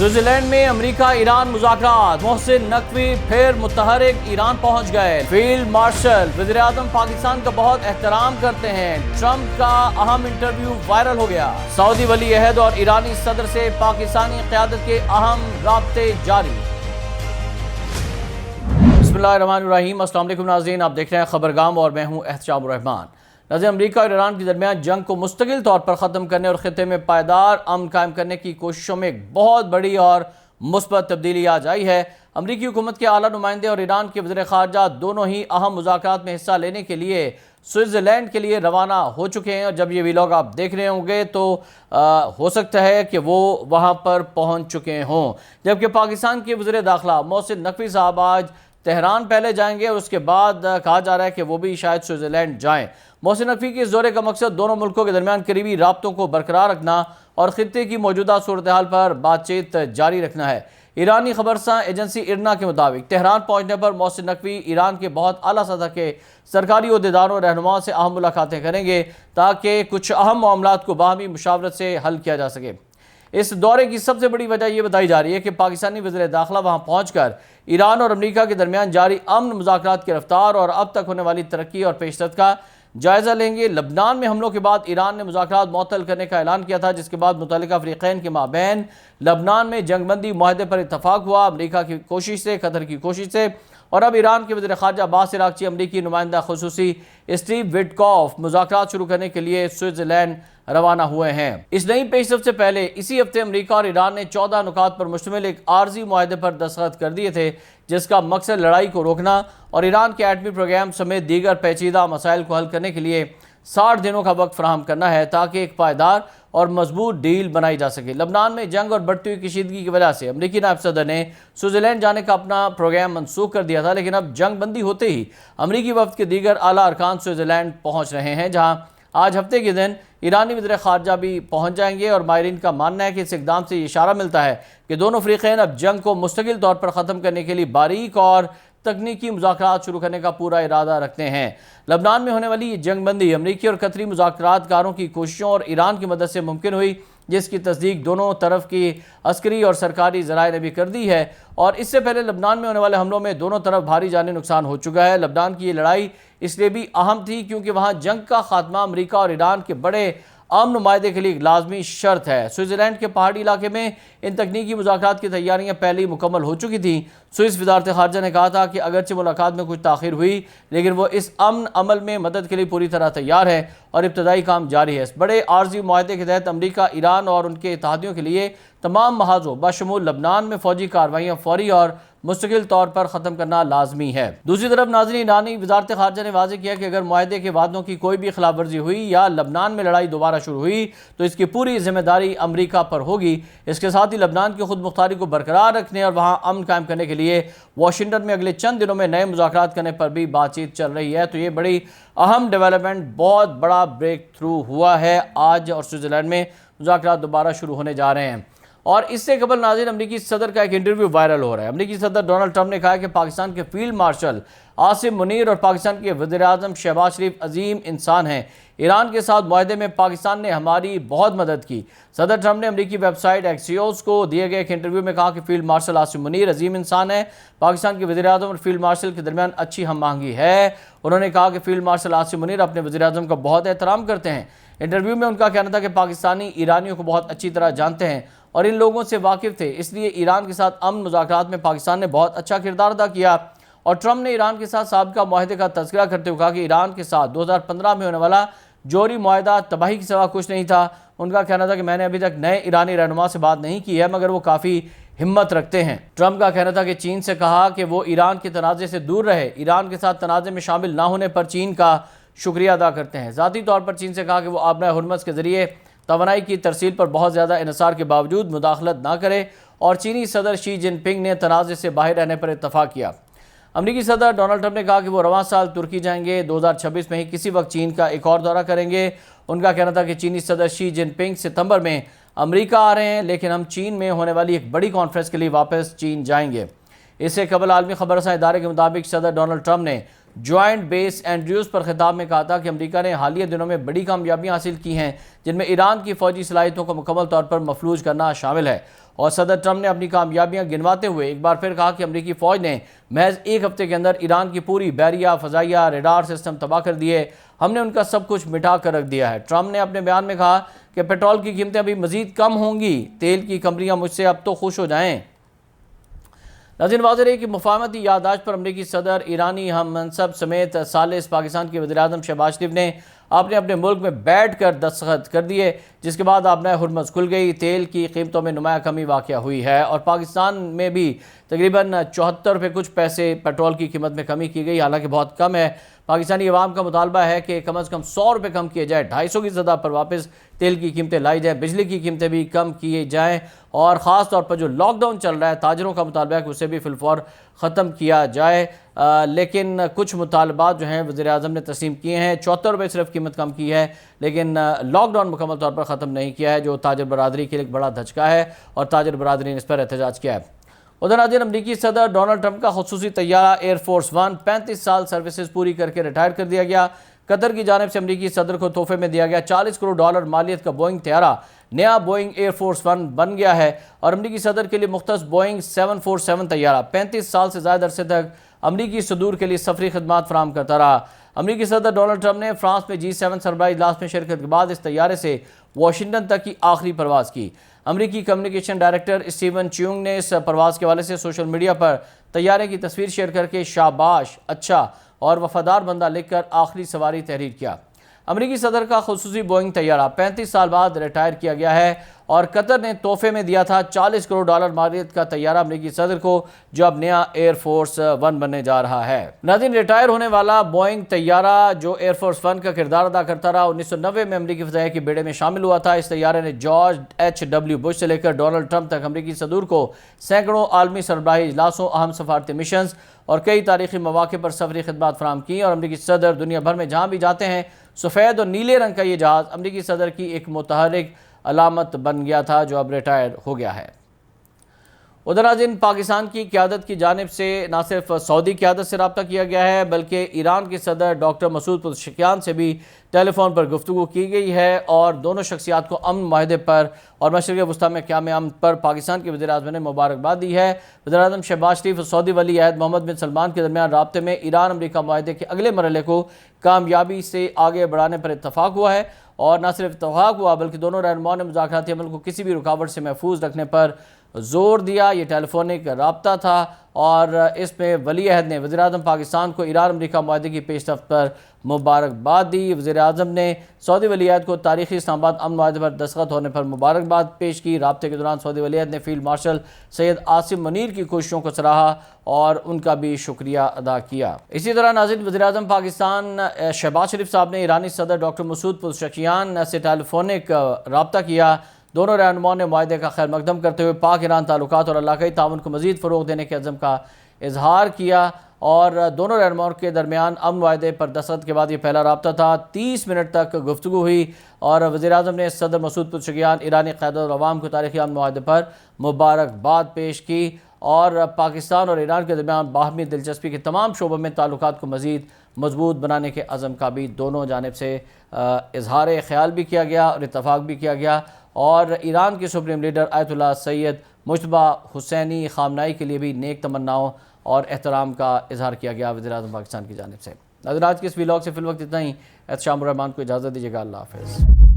Switzerland میں امریکہ ایران مذاکرات، محسن نقوی پھر متحرک ایران پہنچ گئے۔ فیلڈ مارشل وزیر اعظم پاکستان کا بہت احترام کرتے ہیں، ٹرمپ کا اہم انٹرویو وائرل ہو گیا۔ سعودی ولی عہد اور ایرانی صدر سے پاکستانی قیادت کے اہم رابطے جاری۔ بسم اللہ الرحمن الرحیم، السلام علیکم ناظرین، آپ دیکھ رہے ہیں خبرگام اور میں ہوں احتشام الرحمان۔ ناظرین، امریکہ اور ایران کے درمیان جنگ کو مستقل طور پر ختم کرنے اور خطے میں پائیدار امن قائم کرنے کی کوششوں میں ایک بہت بڑی اور مثبت تبدیلی آج آئی ہے۔ امریکی حکومت کے اعلیٰ نمائندے اور ایران کے وزیر خارجہ دونوں ہی اہم مذاکرات میں حصہ لینے کے لیے سوئٹزرلینڈ کے لیے روانہ ہو چکے ہیں، اور جب یہ ویلاگ آپ دیکھ رہے ہوں گے تو ہو سکتا ہے کہ وہ وہاں پر پہنچ چکے ہوں۔ جبکہ پاکستان کے وزیر داخلہ محسن نقوی صاحب آج تہران پہلے جائیں گے اور اس کے بعد کہا جا رہا ہے کہ وہ بھی شاید سوئٹزرلینڈ جائیں۔ محسن نقوی کے اس دورے کا مقصد دونوں ملکوں کے درمیان قریبی رابطوں کو برقرار رکھنا اور خطے کی موجودہ صورتحال پر بات چیت جاری رکھنا ہے۔ ایرانی خبررساں ایجنسی ارنا کے مطابق تہران پہنچنے پر محسن نقوی ایران کے بہت اعلیٰ سطح کے سرکاری عہدیداروں اور رہنماؤں سے اہم ملاقاتیں کریں گے تاکہ کچھ اہم معاملات کو باہمی مشاورت سے حل کیا جا سکے۔ اس دورے کی سب سے بڑی وجہ یہ بتائی جا رہی ہے کہ پاکستانی وزیر داخلہ وہاں پہنچ کر ایران اور امریکہ کے درمیان جاری امن مذاکرات کی رفتار اور اب تک ہونے والی ترقی اور پیشرفت کا جائزہ لیں گے۔ لبنان میں حملوں کے بعد ایران نے مذاکرات معطل کرنے کا اعلان کیا تھا، جس کے بعد متعلقہ فریقین کے مابین لبنان میں جنگ بندی معاہدے پر اتفاق ہوا، امریکہ کی کوشش سے، قطر کی کوشش سے، اور اب ایران کے وزیر خارجہ عباس عراقچی امریکی نمائندہ خصوصی اسٹیو وٹکوف مذاکرات شروع کرنے کے لیے سوئٹزرلینڈ روانہ ہوئے ہیں۔ اس نئی پیشرفت سے پہلے اسی ہفتے امریکہ اور ایران نے 14 نکات پر مشتمل ایک عارضی معاہدے پر دستخط کر دیے تھے، جس کا مقصد لڑائی کو روکنا اور ایران کے ایٹمی پروگرام سمیت دیگر پیچیدہ مسائل کو حل کرنے کے لیے 60 دنوں کا وقت فراہم کرنا ہے تاکہ ایک پائیدار اور مضبوط ڈیل بنائی جا سکے۔ لبنان میں جنگ اور بڑھتی ہوئی کشیدگی کی وجہ سے امریکی نائب صدر نے سوئٹزرلینڈ جانے کا اپنا پروگرام منسوخ کر دیا تھا، لیکن اب جنگ بندی ہوتے ہی امریکی وفد کے دیگر اعلیٰ ارکان سوئٹزرلینڈ پہنچ رہے ہیں، جہاں آج ہفتے کے دن ایرانی وزیر خارجہ بھی پہنچ جائیں گے، اور ماہرین کا ماننا ہے کہ اس اقدام سے یہ اشارہ ملتا ہے کہ دونوں فریقین اب جنگ کو مستقل طور پر ختم کرنے کے لیے باریک اور تکنیکی مذاکرات شروع کرنے کا پورا ارادہ رکھتے ہیں۔ لبنان میں ہونے والی یہ جنگ بندی امریکی اور قطری مذاکرات کاروں کی کوششوں اور ایران کی مدد سے ممکن ہوئی، جس کی تصدیق دونوں طرف کی عسکری اور سرکاری ذرائع نے بھی کر دی ہے، اور اس سے پہلے لبنان میں ہونے والے حملوں میں دونوں طرف بھاری جانی نقصان ہو چکا ہے۔ لبنان کی یہ لڑائی اس لیے بھی اہم تھی کیونکہ وہاں جنگ کا خاتمہ امریکہ اور ایران کے بڑے امن معاہدے کے لیے ایک لازمی شرط ہے۔ سوئٹزرلینڈ کے پہاڑی علاقے میں ان تکنیکی مذاکرات کی تیاریاں پہلے ہی مکمل ہو چکی تھیں۔ سوئس وزارت خارجہ نے کہا تھا کہ اگرچہ ملاقات میں کچھ تاخیر ہوئی، لیکن وہ اس امن عمل میں مدد کے لیے پوری طرح تیار ہے اور ابتدائی کام جاری ہے۔ اس بڑے عارضی معاہدے کے تحت امریکہ، ایران اور ان کے اتحادیوں کے لیے تمام محاذوں بشمول لبنان میں فوجی کارروائیاں فوری اور مستقل طور پر ختم کرنا لازمی ہے۔ دوسری طرف ناظرین، ایرانی وزارت خارجہ نے واضح کیا کہ اگر معاہدے کے وعدوں کی کوئی بھی خلاف ورزی ہوئی یا لبنان میں لڑائی دوبارہ شروع ہوئی تو اس کی پوری ذمہ داری امریکہ پر ہوگی۔ اس کے ساتھ ہی لبنان کی خود مختاری کو برقرار رکھنے اور وہاں امن قائم کرنے کے لیے واشنگٹن میں اگلے چند دنوں میں نئے مذاکرات کرنے پر بھی بات چیت چل رہی ہے۔ تو یہ بڑی اہم ڈیولپمنٹ، بہت بڑا بریک تھرو ہوا ہے آج، اور سوئٹزرلینڈ میں مذاکرات دوبارہ شروع ہونے جا رہے ہیں۔ اور اس سے قبل ناظرین، امریکی صدر کا ایک انٹرویو وائرل ہو رہا ہے۔ امریکی صدر ڈونلڈ ٹرمپ نے کہا کہ پاکستان کے فیلڈ مارشل عاصم منیر اور پاکستان کے وزیر اعظم شہباز شریف عظیم انسان ہیں۔ ایران کے ساتھ معاہدے میں پاکستان نے ہماری بہت مدد کی۔ صدر ٹرمپ نے امریکی ویب سائٹ ایکسیوس کو دیے گئے ایک انٹرویو میں کہا کہ فیلڈ مارشل عاصم منیر عظیم انسان ہے۔ پاکستان کے وزیر اعظم اور فیلڈ مارشل کے درمیان اچھی ہم آہنگی ہے۔ انہوں نے کہا کہ فیلڈ مارشل عاصم منیر اپنے وزیر اعظم کا بہت احترام کرتے ہیں۔ انٹرویو میں ان کا کہنا تھا کہ پاکستانی ایرانیوں کو بہت اچھی طرح جانتے ہیں اور ان لوگوں سے واقف تھے، اس لیے ایران کے ساتھ امن مذاکرات میں پاکستان نے بہت اچھا کردار ادا کیا۔ اور ٹرمپ نے ایران کے ساتھ سابقہ معاہدے کا تذکرہ کرتے ہوئے کہا کہ ایران کے ساتھ 2015 میں ہونے والا جوہری معاہدہ تباہی کے سوا کچھ نہیں تھا۔ ان کا کہنا تھا کہ میں نے ابھی تک نئے ایرانی رہنما سے بات نہیں کی ہے، مگر وہ کافی ہمت رکھتے ہیں۔ ٹرمپ کا کہنا تھا کہ چین سے کہا کہ وہ ایران کے تنازع سے دور رہے، ایران کے ساتھ تنازع میں شامل نہ ہونے پر چین کا شکریہ ادا کرتے ہیں۔ ذاتی طور پر چین سے کہا کہ وہ آبنائے ہرمز کے ذریعے توانائی کی ترسیل پر بہت زیادہ انحصار کے باوجود مداخلت نہ کرے، اور چینی صدر شی جن پنگ نے تنازع سے باہر رہنے پر اتفاق کیا۔ امریکی صدر ڈونلڈ ٹرمپ نے کہا کہ وہ رواں سال ترکی جائیں گے، 2026 میں ہی کسی وقت چین کا ایک اور دورہ کریں گے۔ ان کا کہنا تھا کہ چینی صدر شی جن پنگ ستمبر میں امریکہ آ رہے ہیں، لیکن ہم چین میں ہونے والی ایک بڑی کانفرنس کے لیے واپس چین جائیں گے۔ اس سے قبل عالمی خبررساں ادارے کے مطابق صدر ڈونلڈ ٹرمپ نے جوائنٹ بیس اینڈریوز پر خطاب میں کہا تھا کہ امریکہ نے حالیہ دنوں میں بڑی کامیابیاں حاصل کی ہیں، جن میں ایران کی فوجی صلاحیتوں کو مکمل طور پر مفلوج کرنا شامل ہے۔ اور صدر ٹرمپ نے اپنی کامیابیاں گنواتے ہوئے ایک بار پھر کہا کہ امریکی فوج نے محض ایک ہفتے کے اندر ایران کی پوری بحریہ، فضائیہ، ریڈار سسٹم تباہ کر دیے، ہم نے ان کا سب کچھ مٹا کر رکھ دیا ہے۔ ٹرمپ نے اپنے بیان میں کہا کہ پیٹرول کی قیمتیں ابھی مزید کم ہوں گی، تیل کی کمپنیاں مجھ سے اب تو خوش ہو جائیں۔ ناظرین، واضح رہے کہ مفاہمتی یادداشت پر امریکی صدر، ایرانی ہم منصب سمیت ثالث پاکستان کے وزیر اعظم شہباز شریف نے اپنے ملک میں بیٹھ کر دستخط کر دیے، جس کے بعد آبنائے ہرمز کھل گئی، تیل کی قیمتوں میں نمایاں کمی واقع ہوئی ہے اور پاکستان میں بھی تقریباً 74 روپے کچھ پیسے پیٹرول کی قیمت میں کمی کی گئی، حالانکہ بہت کم ہے۔ پاکستانی عوام کا مطالبہ ہے کہ کم از کم 100 روپے کم کیے جائے، 250 کی سطح پر واپس تیل کی قیمتیں لائی جائیں، بجلی کی قیمتیں بھی کم کیے جائیں، اور خاص طور پر جو لاک ڈاؤن چل رہا ہے، تاجروں کا مطالبہ ہے کہ اسے بھی فی الفور ختم کیا جائے۔ لیکن کچھ مطالبات جو ہیں وزیر اعظم نے تسلیم کیے ہیں، 74 روپے صرف قیمت کم کی ہے، لیکن لاک ڈاؤن مکمل طور پر ختم نہیں کیا ہے، جو تاجر برادری کے لیے ایک بڑا دھچکا ہے اور تاجر برادری نے اس پر احتجاج کیا ہے۔ ادھر ناظرین، امریکی صدر ڈونلڈ ٹرمپ کا خصوصی طیارہ ایئر فورس ون 35 سال سروسز پوری کر کے ریٹائر کر دیا گیا۔ قطر کی جانب سے امریکی صدر کو تحفے میں دیا گیا $40 کروڑ مالیت کا بوئنگ طیارہ نیا بوئنگ ایئر فورس ون بن گیا ہے اور امریکی صدر کے لیے مختص بوئنگ 747 طیارہ 35 سال سے زائد عرصے تک امریکی صدور کے لیے سفری خدمات فراہم کرتا رہا۔ امریکی صدر ڈونلڈ ٹرمپ نے فرانس میں G7 سربراہی اجلاس میں شرکت کے بعد اس طیارے سے واشنگٹن تک کی آخری پرواز کی۔ امریکی کمیونیکیشن ڈائریکٹر اسٹیون چیونگ نے اس پرواز کے حوالے سے سوشل میڈیا پر طیارے کی تصویر شیئر کر کے شاباش، اچھا اور وفادار بندہ لکھ کر آخری سواری تحریر کیا۔ امریکی صدر کا خصوصی بوئنگ طیارہ 35 سال بعد ریٹائر کیا گیا ہے اور قطر نے تحفے میں دیا تھا $40 کروڑ مالیت کا طیارہ امریکی صدر کو، جو اب نیا ایئر فورس ون بننے جا رہا ہے۔ ناظرین، ریٹائر ہونے والا بوئنگ طیارہ جو ایئر فورس ون کا کردار ادا کرتا رہا، 1990 میں امریکی فضائیہ کے بیڑے میں شامل ہوا تھا۔ اس طیارے نے جارج H.W. بش سے لے کر ڈونلڈ ٹرمپ تک امریکی صدور کو سینکڑوں عالمی سربراہی اجلاسوں، اہم سفارتی مشنز اور کئی تاریخی مواقع پر سفری خدمات فراہم کی، اور امریکی صدر دنیا بھر میں جہاں بھی جاتے ہیں، سفید اور نیلے رنگ کا یہ جہاز امریکی صدر کی ایک متحرک علامت بن گیا تھا، جو اب ریٹائر ہو گیا ہے۔ ادھر ناظرین، پاکستان کی قیادت کی جانب سے نہ صرف سعودی قیادت سے رابطہ کیا گیا ہے، بلکہ ایران کے صدر ڈاکٹر مسعود پزشکیان سے بھی ٹیلی فون پر گفتگو کی گئی ہے اور دونوں شخصیات کو امن معاہدے پر اور مشرق وسطیٰ میں قیام امن پر پاکستان کے وزیر اعظم نے مبارکباد دی ہے۔ وزیر اعظم شہباز شریف اور سعودی ولی عہد محمد بن سلمان کے درمیان رابطے میں ایران امریکہ معاہدے کے اگلے مرحلے کو کامیابی سے آگے بڑھانے پر اتفاق ہوا ہے، اور نہ صرف اتفاق ہوا بلکہ دونوں رہنماؤں نے مذاکراتی عمل کو کسی بھی رکاوٹ سے محفوظ رکھنے پر زور دیا۔ یہ ٹیلی فونک رابطہ تھا اور اس میں ولی عہد نے وزیر اعظم پاکستان کو ایران امریکہ معاہدے کی پیش رفت پر مبارکباد دی۔ وزیر اعظم نے سعودی ولی عہد کو تاریخی اسلام آباد امن معاہدے پر دستخط ہونے پر مبارکباد پیش کی۔ رابطے کے دوران سعودی ولی عہد نے فیلڈ مارشل سید عاصم منیر کی کوششوں کو سراہا اور ان کا بھی شکریہ ادا کیا۔ اسی طرح ناظرین، وزیر اعظم پاکستان شہباز شریف صاحب نے ایرانی صدر ڈاکٹر مسعود پزشکیان سے ٹیلی فونک رابطہ کیا۔ دونوں رہنماؤں نے معاہدے کا خیر مقدم کرتے ہوئے پاک ایران تعلقات اور علاقائی تعاون کو مزید فروغ دینے کے عزم کا اظہار کیا، اور دونوں رہنماؤں کے درمیان امن معاہدے پر دستخط کے بعد یہ پہلا رابطہ تھا۔ 30 منٹ تک گفتگو ہوئی اور وزیر اعظم نے صدر مسعود پزشکیان، ایرانی قیادت اور عوام کو تاریخی امن معاہدے پر مبارکباد پیش کی اور پاکستان اور ایران کے درمیان باہمی دلچسپی کے تمام شعبوں میں تعلقات کو مزید مضبوط بنانے کے عزم کا بھی دونوں جانب سے اظہار خیال بھی کیا گیا اور اتفاق بھی کیا گیا، اور ایران کے سپریم لیڈر آیت اللہ سید مجتبیٰ حسینی خامنائی کے لیے بھی نیک تمناؤں اور احترام کا اظہار کیا گیا وزیر اعظم پاکستان کی جانب سے۔ ناظرین، آج کے اس ویلاگ سے فی الوقت اتنا ہی۔ احتشام الرحمان کو اجازت دیجیے گا۔ اللہ حافظ۔